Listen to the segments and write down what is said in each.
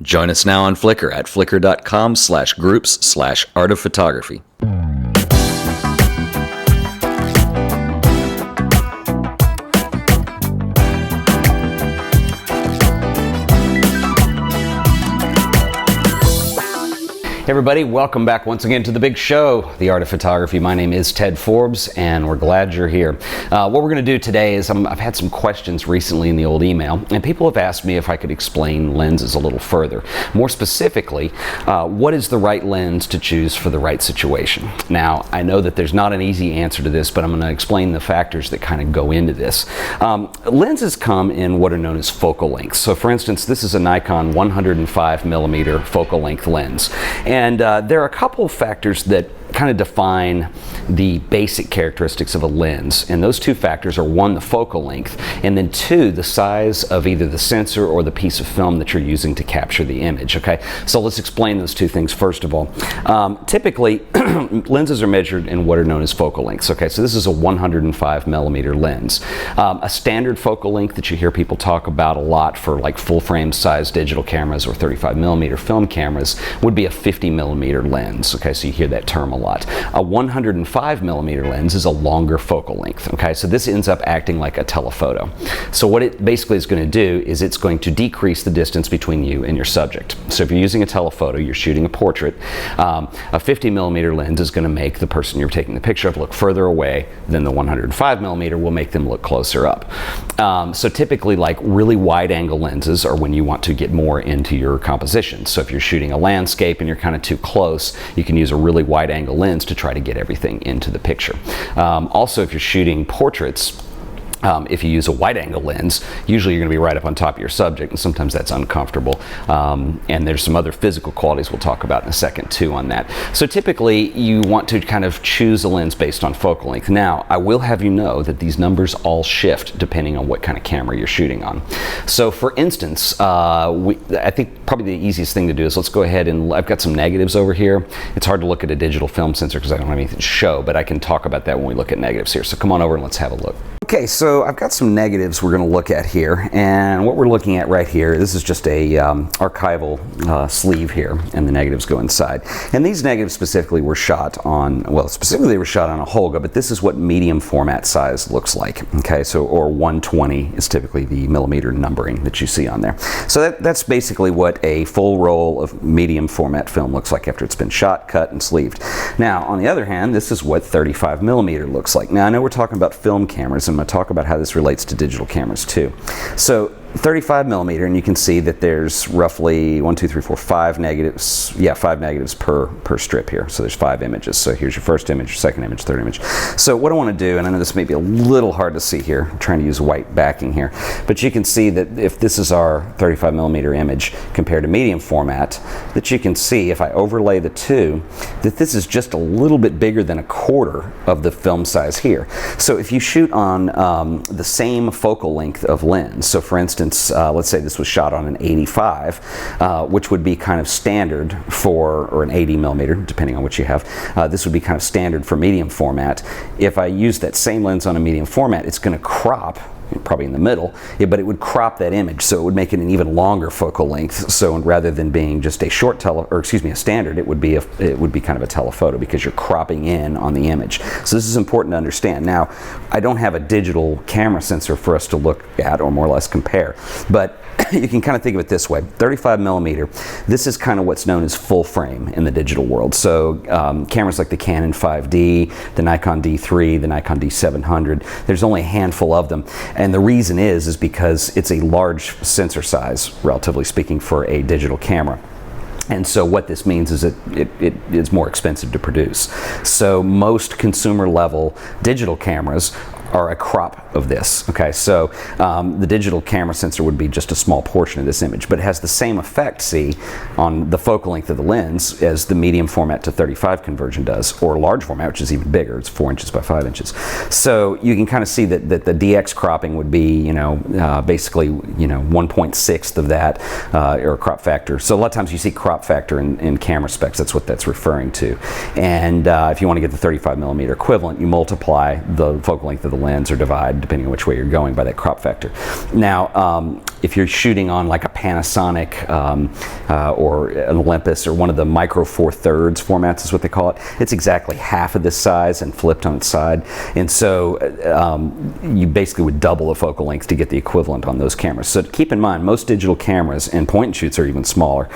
Join us now on Flickr at flickr.com/groups/art-of-photography. Hey everybody, welcome back once again to the big show, The Art of Photography. My name is Ted Forbes and we're glad you're here. What we're going to do today is I've had some questions recently in the old email, and people have asked me if I could explain lenses a little further. More specifically, what is the right lens to choose for the right situation? Now, I know that there's not an easy answer to this, but I'm going to explain the factors that kind of go into this. Lenses come in what are known as focal lengths. So for instance, this is a Nikon 105mm focal length lens. And there are a couple of factors that kind of define the basic characteristics of a lens, and those two factors are one, the focal length, and then two, the size of either the sensor or the piece of film that you're using to capture the image. Okay, so let's explain those two things first of all. Typically lenses are measured in what are known as focal lengths. Okay, so this is a 105mm lens. A standard focal length that you hear people talk about a lot for like full frame size digital cameras or 35mm film cameras would be a 50mm lens. Okay, so you hear that term a lot. A 105mm lens is a longer focal length. Okay, so this ends up acting like a telephoto. So what it basically is going to do is it's going to decrease the distance between you and your subject. So if you're using a telephoto, you're shooting a portrait, a 50mm lens is going to make the person you're taking the picture of look further away than the 105mm will make them look closer up. So typically, like really wide angle lenses are when you want to get more into your composition. So if you're shooting a landscape and you're kind of too close, you can use a really wide angle lens to try to get everything into the picture. Also, if you're shooting portraits, if you use a wide angle lens, usually you're going to be right up on top of your subject, and sometimes that's uncomfortable. And there's some other physical qualities we'll talk about in a second too on that. So typically you want to kind of choose a lens based on focal length. Now, I will have you know that these numbers all shift depending on what kind of camera you're shooting on. So for instance, I think probably the easiest thing to do is let's go ahead and I've got some negatives over here. It's hard to look at a digital film sensor because I don't have anything to show, but I can talk about that when we look at negatives here. So come on over and let's have a look. Okay, so I've got some negatives we're going to look at here, and what we're looking at right here, this is just a archival sleeve here, and the negatives go inside. And these negatives specifically were shot on, well, specifically they were shot on a Holga, but this is what medium format size looks like. Okay, so or 120 is typically the millimeter numbering that you see on there. So that's basically what a full roll of medium format film looks like after it's been shot, cut, and sleeved. Now, on the other hand, this is what 35mm looks like. Now, I know we're talking about film cameras, and I'm going to talk about how this relates to digital cameras too. So 35mm, and you can see that there's roughly 5 negatives. Yeah, 5 negatives per strip here. So there's 5 images. So here's your first image, your second image, third image. So what I want to do, and I know this may be a little hard to see here, I'm trying to use white backing here, but you can see that if this is our 35mm image compared to medium format, that you can see if I overlay the two, that this is just a little bit bigger than a quarter of the film size here. So if you shoot on the same focal length of lens, so for instance, let's say this was shot on an 85, which would be kind of standard for, or an 80mm, depending on what you have. This would be kind of standard for medium format. If I use that same lens on a medium format, it's going to crop, probably in the middle, but it would crop that image, so it would make it an even longer focal length. So rather than being just a short a standard, it would be kind of a telephoto because you're cropping in on the image. So this is important to understand. Now, I don't have a digital camera sensor for us to look at or more or less compare, but you can kind of think of it this way. 35mm, this is kind of what's known as full frame in the digital world. So cameras like the Canon 5D, the Nikon D3, the Nikon D700, there's only a handful of them. And the reason is because it's a large sensor size, relatively speaking, for a digital camera. And so what this means is it is more expensive to produce. So most consumer level digital cameras are a crop of this. Okay, so the digital camera sensor would be just a small portion of this image, but it has the same effect, see, on the focal length of the lens as the medium format to 35 conversion does, or large format, which is even bigger. It's 4 inches by 5 inches. So you can kind of see that the DX cropping would be, basically, 1.6 of that, or crop factor. So a lot of times you see crop factor in camera specs. That's what that's referring to. And if you want to get the 35mm equivalent, you multiply the focal length of the lens or divide, depending on which way you're going, by that crop factor. Now, if you're shooting on like a Panasonic or an Olympus or one of the micro four thirds formats is what they call it, it's exactly half of this size and flipped on its side. And so you basically would double the focal length to get the equivalent on those cameras. So keep in mind, most digital cameras and point and shoots are even smaller.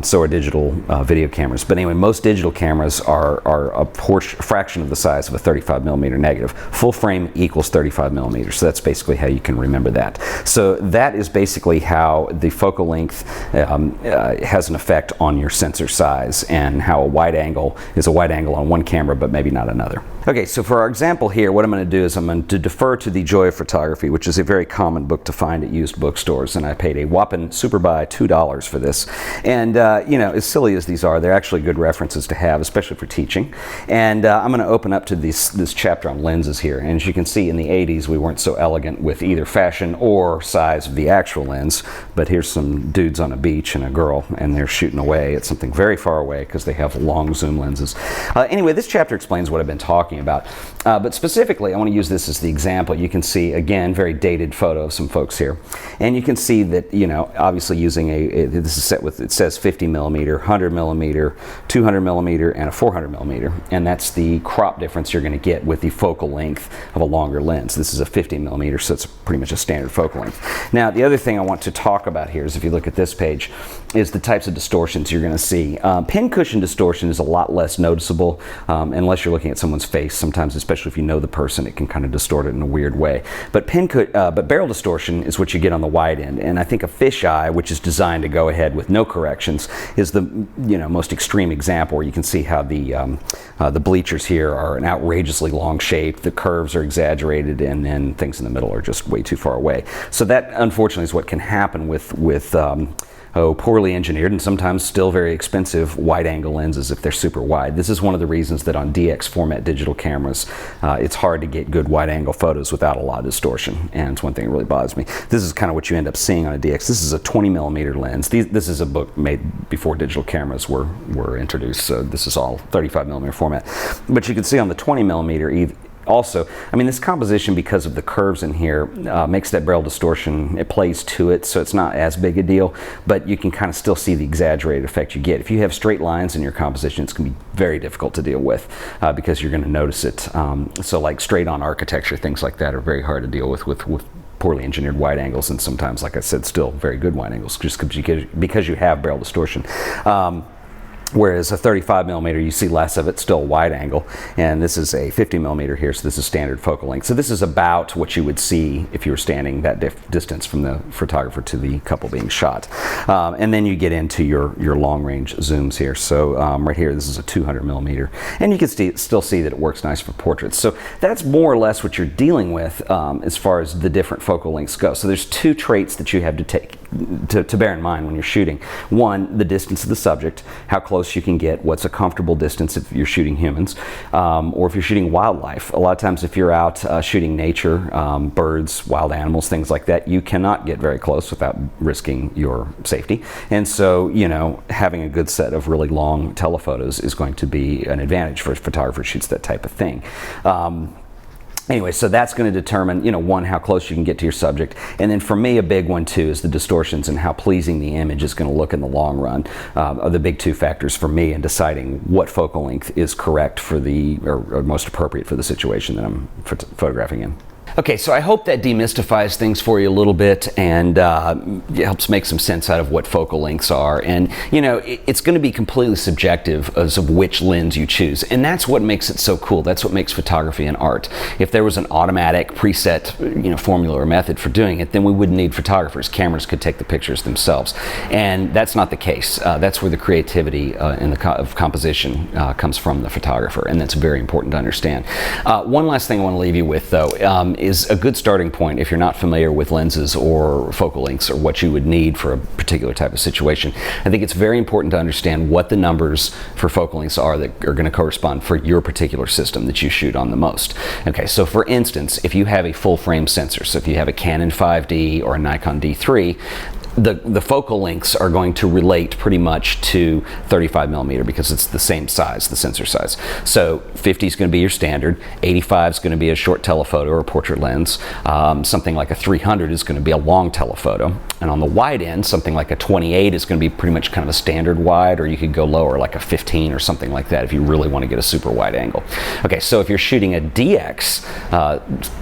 So are digital video cameras. But anyway, most digital cameras are a fraction of the size of a 35 millimeter negative. Full frame equals 35 millimeters. So that's basically how you can remember that. So that is basically how the focal length has an effect on your sensor size, and how a wide angle is a wide angle on one camera but maybe not another. Okay, so for our example here, what I'm going to do is I'm going to defer to The Joy of Photography, which is a very common book to find at used bookstores, and I paid a whopping super buy $2 for this. And you know, as silly as these are, they're actually good references to have, especially for teaching. And I'm going to open up to this chapter on lenses here. And as you can see, in the 80s, we weren't so elegant with either fashion or size of the actual lens. But here's some dudes on a beach and a girl, and they're shooting away at something very far away because they have long zoom lenses. Anyway, this chapter explains what I've been talking about. But specifically, I want to use this as the example. You can see, again, very dated photo of some folks here. And you can see that, you know, obviously using this is set with, it says 50 millimeter, 100 millimeter, 200 millimeter, and a 400 millimeter. And that's the crop difference you're going to get with the focal length of a longer lens. This is a 50 millimeter, so it's pretty much a standard focal length. Now, the other thing I want to talk about here is, if you look at this page, is the types of distortions you're going to see. Pincushion distortion is a lot less noticeable unless you're looking at someone's face. Sometimes, especially if you know the person, it can kind of distort it in a weird way. But barrel distortion is what you get on the wide end, and I think a fisheye, which is designed to go ahead with no corrections, is the most extreme example, where you can see how the bleachers here are an outrageously long shape, the curves are exaggerated, and then things in the middle are just way too far away. So that, unfortunately, is what can happen with poorly engineered and sometimes still very expensive wide-angle lenses if they're super wide. This is one of the reasons that on DX format digital cameras, it's hard to get good wide-angle photos without a lot of distortion, and it's one thing that really bothers me. This is kind of what you end up seeing on a DX. This is a 20 millimeter lens. This is a book made before digital cameras were introduced, so this is all 35 millimeter format. But you can see on the 20 millimeter, also, I mean, this composition, because of the curves in here, makes that barrel distortion, it plays to it, so it's not as big a deal, but you can kind of still see the exaggerated effect you get. If you have straight lines in your composition, it's going to be very difficult to deal with because you're going to notice it. So like straight on architecture, things like that are very hard to deal with poorly engineered wide angles, and sometimes, like I said, still very good wide angles, just because you have barrel distortion. Whereas a 35 millimeter, you see less of it, still wide angle. And this is a 50 millimeter here, so this is standard focal length. So this is about what you would see if you were standing that distance from the photographer to the couple being shot. And then you get into your long range zooms here. So right here, this is a 200 millimeter. And you can still see that it works nice for portraits. So that's more or less what you're dealing with as far as the different focal lengths go. So there's two traits that you have to bear in mind when you're shooting. One, the distance of the subject, how close you can get, what's a comfortable distance if you're shooting humans, or if you're shooting wildlife. A lot of times if you're out shooting nature, birds, wild animals, things like that, you cannot get very close without risking your safety. And so, having a good set of really long telephotos is going to be an advantage for a photographer who shoots that type of thing. Anyway, so that's going to determine, one, how close you can get to your subject. And then for me, a big one too is the distortions and how pleasing the image is going to look in the long run are the big two factors for me in deciding what focal length is correct for or most appropriate for the situation that I'm photographing in. Okay, so I hope that demystifies things for you a little bit and helps make some sense out of what focal lengths are. And, it's going to be completely subjective as of which lens you choose. And that's what makes it so cool. That's what makes photography an art. If there was an automatic preset, formula or method for doing it, then we wouldn't need photographers. Cameras could take the pictures themselves. And that's not the case. That's where the creativity of composition comes from the photographer. And that's very important to understand. One last thing I want to leave you with, though, is a good starting point if you're not familiar with lenses or focal lengths or what you would need for a particular type of situation. I think it's very important to understand what the numbers for focal lengths are that are going to correspond for your particular system that you shoot on the most. Okay, so for instance, if you have a full frame sensor, so if you have a Canon 5D or a Nikon D3, the focal lengths are going to relate pretty much to 35 millimeter because it's the same size, the sensor size. So 50 is going to be your standard, 85 is going to be a short telephoto or portrait lens, something like a 300 is going to be a long telephoto, and on the wide end, something like a 28 is going to be pretty much kind of a standard wide, or you could go lower like a 15 or something like that if you really want to get a super wide angle. Okay, so if you're shooting a DX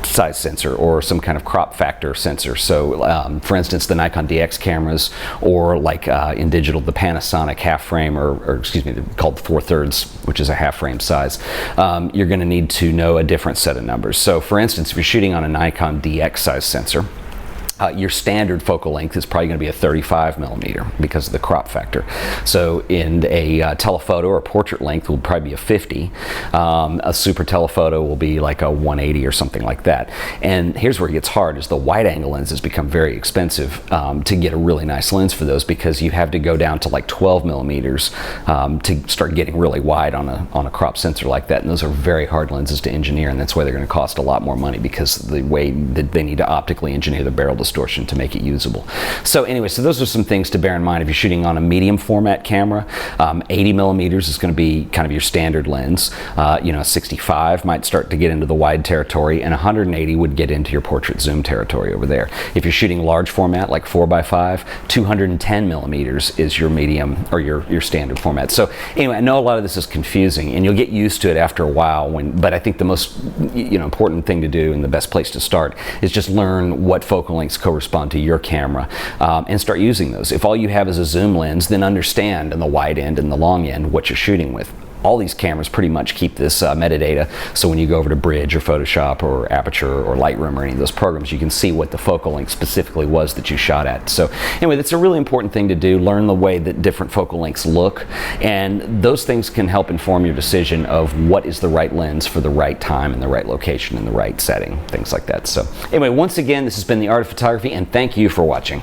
size sensor or some kind of crop factor sensor, so for instance the Nikon DX cameras, or like in digital the Panasonic half frame, or excuse me, they're called 4/3, which is a half frame size, you're going to need to know a different set of numbers. So for instance, if you're shooting on a Nikon DX size sensor, your standard focal length is probably going to be a 35 millimeter because of the crop factor. So in a telephoto or portrait length will probably be a 50. A super telephoto will be like a 180 or something like that. And here's where it gets hard, is the wide angle lenses become very expensive to get a really nice lens for those, because you have to go down to like 12 millimeters to start getting really wide on a crop sensor like that. And those are very hard lenses to engineer, and that's why they're going to cost a lot more money, because the way that they need to optically engineer the barrel distortion to make it usable. So anyway, so those are some things to bear in mind if you're shooting on a medium format camera. 80 millimeters is going to be kind of your standard lens. 65 might start to get into the wide territory, and 180 would get into your portrait zoom territory over there. If you're shooting large format like 4x5, 210 millimeters is your medium or your standard format. So anyway, I know a lot of this is confusing, and you'll get used to it after a while. But I think the most important thing to do, and the best place to start, is just learn what focal lengths correspond to your camera, and start using those. If all you have is a zoom lens, then understand in the wide end and the long end what you're shooting with. All these cameras pretty much keep this metadata, so when you go over to Bridge or Photoshop or Aperture or Lightroom or any of those programs, you can see what the focal length specifically was that you shot at. So anyway, that's a really important thing to do. Learn the way that different focal lengths look, and those things can help inform your decision of what is the right lens for the right time and the right location and the right setting, things like that. So anyway, once again, this has been The Art of Photography, and thank you for watching.